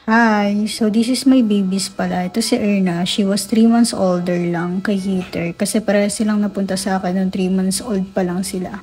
Hi! So, this is my babies pala. Ito si Erna. She was 3 months older lang kay Heater. Kasi parehas silang napunta sa akin nung 3 months old pa lang sila.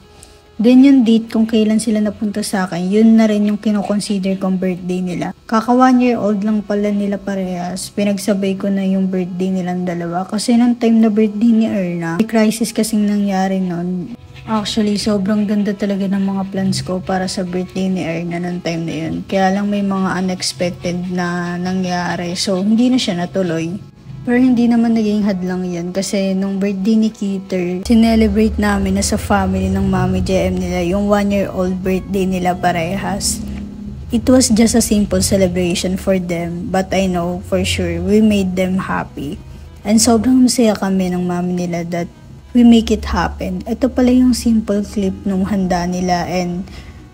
Then yung date kung kailan sila napunta sa akin, yun na rin yung kinoconsider kong birthday nila. Kaka 1 year old lang pala nila parehas. Pinagsabay ko na yung birthday nilang dalawa. Kasi nung time na birthday ni Erna, may crisis kasing nangyari nun. Actually, sobrang ganda talaga ng mga plans ko para sa birthday ni Erna noong time na yun. Kaya lang may mga unexpected na nangyari. So, hindi na siya natuloy. Pero hindi naman naging hadlang yan kasi nung birthday ni Keeter, sinelebrate namin na sa family ng Mami JM nila yung 1-year-old birthday nila parehas. It was just a simple celebration for them, but I know for sure we made them happy. And sobrang masaya kami ng mami nila that we make it happen. Ito pala yung simple clip nung handa nila and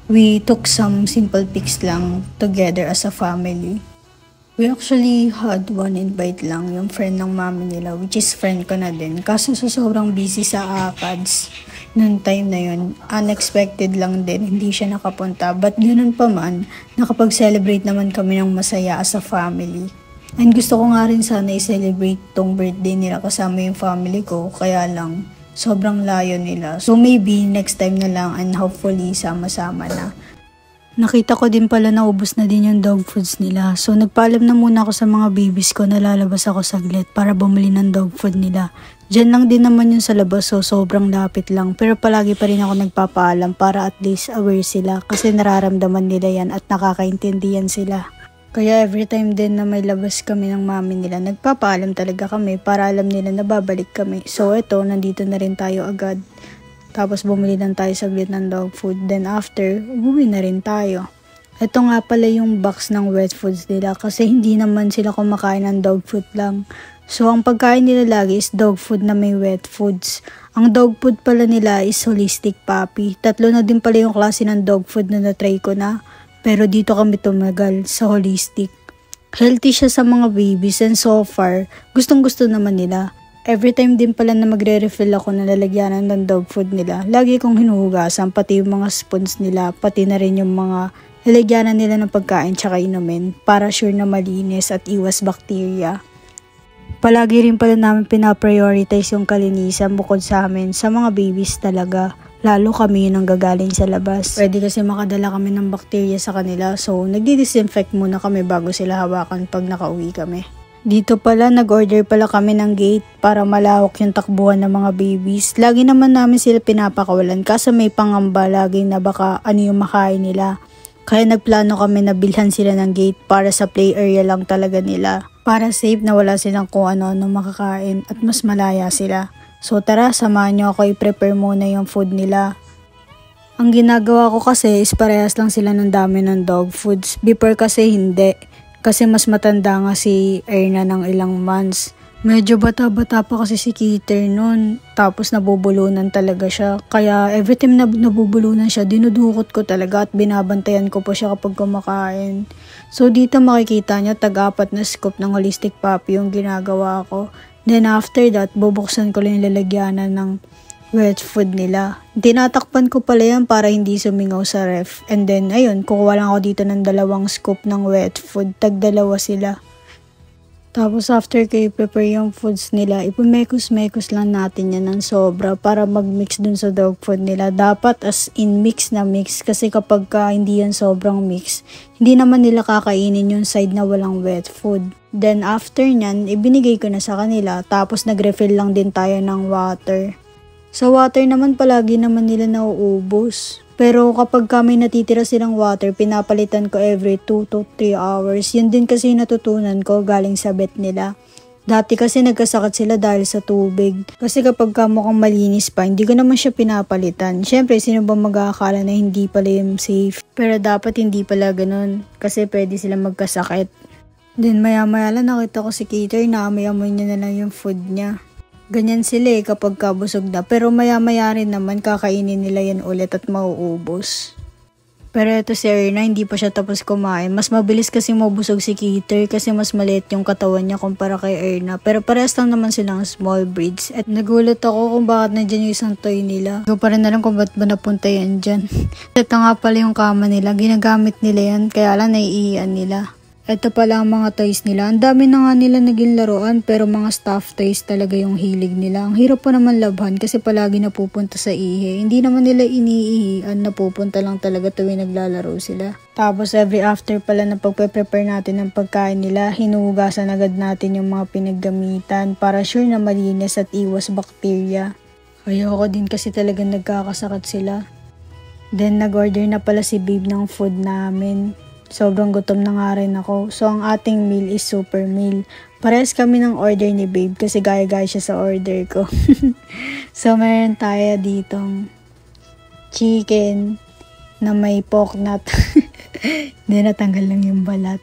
we took some simple pics lang together as a family. We actually had one invite lang, yung friend ng mami nila, which is friend ko na din. Kaso sobrang busy sa ACADS noong time na yun. Unexpected lang din, hindi siya nakapunta. But ganun pa man, nakapag-celebrate naman kami ng masaya as a family. And gusto ko nga rin sana i-celebrate tong birthday nila kasama yung family ko, kaya lang sobrang layo nila. So maybe next time na lang and hopefully sama-sama na. Nakita ko din pala na ubos na din yung dog foods nila. So nagpaalam na muna ako sa mga babies ko na lalabas ako saglit para bumili ng dog food nila. Diyan lang din naman yun sa labas, so sobrang lapit lang. Pero palagi pa rin ako nagpapaalam para at least aware sila kasi nararamdaman nila yan at nakakaintindihan sila. Kaya every time din na may labas kami ng mami nila, nagpapaalam talaga kami para alam nila na babalik kami. So eto, nandito na rin tayo agad. Tapos bumili lang tayo saglit ng dog food. Then after, umuwi na rin tayo. Ito nga pala yung box ng wet foods nila kasi hindi naman sila kumakain ng dog food lang. So ang pagkain nila lagi is dog food na may wet foods. Ang dog food pala nila is holistic puppy. 3 na din pala yung klase ng dog food na na-try ko na. Pero dito kami tumagal sa holistic. Healthy siya sa mga babies and so far, gustong-gusto naman nila. Every time din pala na magre-refill ako na lalagyanan ng dog food nila, lagi kong hinuhugasan pati yung mga spoons nila, pati na rin yung mga lalagyanan nila ng pagkain tsaka inumin para sure na malinis at iwas bakterya. Palagi rin pala namin pinaprioritize yung kalinisan bukod sa amin sa mga babies talaga. Lalo kami yun ang gagaling sa labas. Pwede kasi makadala kami ng bakterya sa kanila, so nagdi-disinfect muna kami bago sila hawakan pag nakauwi kami. Dito pala, nag-order pala kami ng gate para malawak yung takbuhan ng mga babies. Lagi naman namin sila pinapakawalan kasi may pangamba lagi na baka ano yung makain nila. Kaya nagplano kami na bilhan sila ng gate para sa play area lang talaga nila. Para safe na wala silang kung ano-ano makakain at mas malaya sila. So tara, samahan nyo ako i-prepare muna yung food nila. Ang ginagawa ko kasi is parehas lang sila ng dami ng dog foods. Before kasi hindi. Kasi mas matanda nga si Erna ng ilang months. Medyo bata-bata pa kasi si Keeter nun. Tapos nabubulunan talaga siya. Kaya every time na nabubulunan siya, dinudukot ko talaga at binabantayan ko pa siya kapag kumakain. So dito makikita niya tag-4 na scoop ng holistic puppy yung ginagawa ko. Then after that, bubuksan ko lang yung lalagyanan ng wet food nila. Tinatakpan ko pala yan para hindi sumingaw sa ref. And then, ayun, kukuha lang ako dito ng 2 scoop ng wet food. Tag-2 sila. Tapos after ko i-prepare yung foods nila, ipumekos-mekos lang natin yan ng sobra para mag-mix dun sa dog food nila. Dapat as in mix na mix kasi kapag hindi yan sobrang mix, hindi naman nila kakainin yung side na walang wet food. Then after nyan, ibinigay ko na sa kanila tapos nag-refill lang din tayo ng water. Sa water naman palagi naman nila nauubos. Pero kapag may natitira silang water, pinapalitan ko every 2 to 3 hours. Yun din kasi natutunan ko galing sa vet nila. Dati kasi nagkasakit sila dahil sa tubig. Kasi kapag mukhang malinis pa, hindi ko naman siya pinapalitan. Siyempre, sino ba mag-aakala na hindi pala yung safe? Pero dapat hindi pala ganun. Kasi pwede sila magkasakit. Then maya-maya lang nakita ko si Keeter na amoy-amoy niya na lang yung food niya. Ganyan sila kapag kabusog na. Pero maya-maya rin naman kakainin nila yan ulit at mauubos. Pero ito si Erna, hindi pa siya tapos kumain. Mas mabilis kasi mabusog si Keeter kasi mas maliit yung katawan niya kumpara kay Erna. Pero parehas lang naman silang small breeds. At nagulat ako kung bakit nandyan yung isang toy nila. Hindi ko pa rin alam kung ba't ba napunta yan dyan. Ito nga pala yung kama nila. Ginagamit nila yan kaya lang naiiyan nila. Ito pala ang mga toys nila. Ang dami na nga nila naging laruan pero mga stuffed toys talaga yung hilig nila. Ang hirap po naman labhan kasi palagi napupunta sa ihi. Hindi naman nila iniihian, napupunta lang talaga tuwing naglalaro sila. Tapos every after pala na pagpe-prepare natin ng pagkain nila, hinuhugasan agad natin yung mga pinaggamitan para sure na malinis at iwas bakterya. Ayoko din kasi talagang nagkakasakit sila. Then nag-order na pala si babe ng food namin. Sobrang gutom na nga rin ako. So, ang ating meal is super meal. Parehas kami ng order ni babe kasi gaya-gaya siya sa order ko. So, meron tayo ditong chicken na may pork nut. Hindi, natanggal lang yung balat.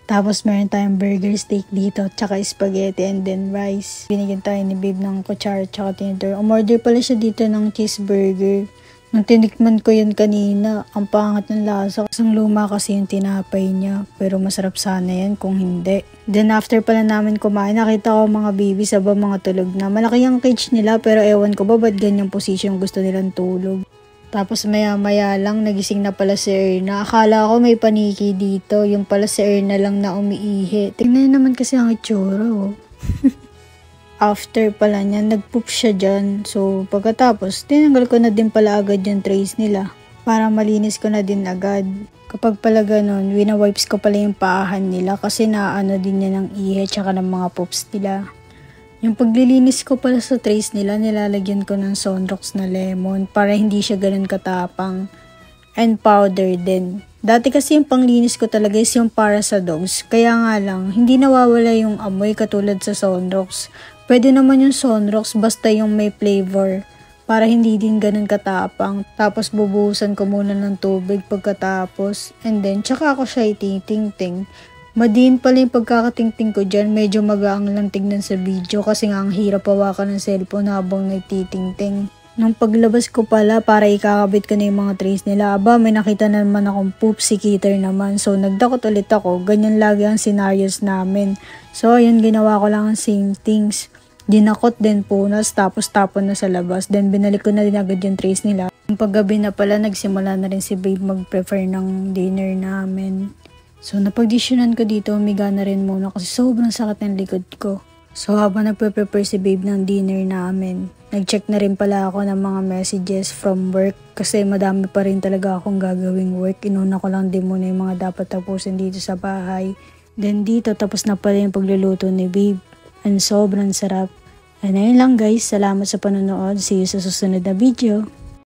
Tapos, meron tayong burger steak dito, tsaka spaghetti and then rice. Binigyan tayo ni babe ng kutsara tsaka tinidor. Umorder pala siya dito ng cheeseburger. Nung tinikman ko yun kanina, ang pangat ng lasa. Kasang luma kasi yung tinapay niya. Pero masarap sana yan kung hindi. Then after pala namin kumain, nakita ko mga baby sa mga tulog na. Malaki ang cage nila pero ewan ko ba ba't ganyang position gusto nilang tulog. Tapos maya-maya lang nagising na pala si Erna. Akala ko may paniki dito. Yung pala si Erna lang na umiihi. Tingnan naman kasi ang itsura oh. After pala niya, nagpoop siya dyan. So, pagkatapos, tinanggal ko na din pala agad yung trays nila. Para malinis ko na din agad. Kapag pala ganun, wina-wipes ko pala yung paahan nila kasi naano din niya ng ihe tsaka ng mga poops nila. Yung paglilinis ko pala sa trays nila, nilalagyan ko ng Sunrox na lemon para hindi siya ganun katapang. And powder din. Dati kasi yung panglinis ko talaga is yung para sa dogs. Kaya nga lang, hindi nawawala yung amoy katulad sa Sunrox. Pwede naman yung Sunrox basta yung may flavor para hindi din ganun katapang. Tapos bubuhusan ko muna ng tubig pagkatapos. And then, tsaka ako siya ititingting. Madiin pala yung pagkakatingting ko dyan. Medyo magaang lang tignan sa video kasi nga ang hirap hawakan ng cellphone habang nagtitingting. Nung paglabas ko pala para ikakabit ko na yung mga trays nila, aba may nakita na naman akong poop si Keeter naman. So nagdakot ulit ako. Ganyan lagi ang scenarios namin. So ayun, ginawa ko lang ang same things. Dinakot din punas tapos tapon na sa labas. Then binalik ko na din agad yung trays nila. Yung paggabi na pala nagsimula na rin si babe mag-prefer ng dinner namin. So napagdesisyonan ko dito, umiga na rin muna kasi sobrang sakit ng likod ko. So habang nagpe-prepare si babe ng dinner namin, nag-check na rin pala ako ng mga messages from work kasi madami pa rin talaga akong gagawing work. Inuna ko lang din muna yung mga dapat tapusin dito sa bahay. Then dito tapos na pala yung pagluluto ni babe. And sobrang sarap. And ayun lang guys, salamat sa panonood. See you sa susunod na video.